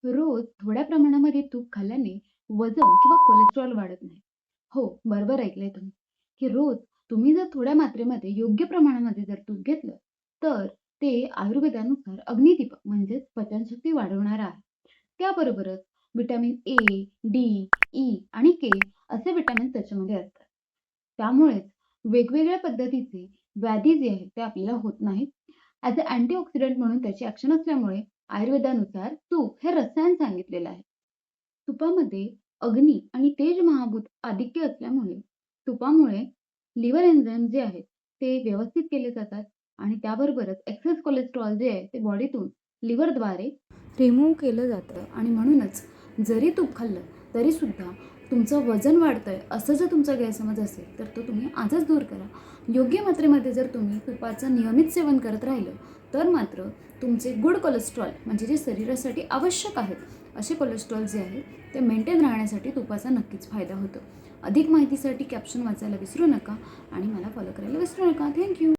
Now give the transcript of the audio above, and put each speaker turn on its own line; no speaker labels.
रोज थोड्या प्रमाणामध्ये तूप खाल्ल्याने वजन किंवा कोलेस्ट्रॉल वाढत नाही. हो, बरोबर ऐकलंय तुम्ही, की रोज तुम्ही जर थोड्या मात्रेमध्ये योग्य प्रमाणामध्ये जर तूप घेतलं, तर ते आयुर्वेदानुसार अग्निदीपक म्हणजेच पचनशक्ती वाढवणारं आहे. त्याबरोबरच व्हिटॅमिन ए, डी, ई आणि के असे व्हिटॅमिन्स त्याच्यामध्ये असतात. त्यामुळेच वेगवेगळ्या पद्धतीचे व्याधी जे आहेत ते आपल्याला होत नाहीत. ॲज अ अँटीऑक्सिडंट म्हणून त्याची ॲक्शन असल्यामुळे आयुर्वेदानुसार तूप हे रसायन सांगितलेलं आहे. तुपामध्ये अग्नी आणि तेज महाभूत आधिक्य असल्यामुळे तुपामुळे लिव्हर एन्झाईम जे आहेत ते व्यवस्थित केले जातात आणि त्याबरोबरच एक्सेस कोलेस्ट्रॉल जे आहे ते बॉडीतून लिव्हरद्वारे रिमूव्ह केलं जातं आणि म्हणूनच जरी तूप खाल्लं तरीसुद्धा तुमचं वजन वाढतंय असं जर तुमचा गैरसमज असेल तर तो तुम्ही आजच दूर करा. योग्य मात्रेमध्ये जर तुम्ही तुपाचं नियमित सेवन करत राहिलं तर मात्र तुमचे गुड कोलेस्ट्रॉल म्हणजे जे शरीरासाठी आवश्यक आहेत असे कोलेस्ट्रॉल जे आहेत ते मेंटेन राहण्यासाठी तुपाचा नक्कीच फायदा होतो. अधिक माहितीसाठी कॅप्शन वाचायला विसरू नका आणि मला फॉलो करायला विसरू नका. थँक्यू.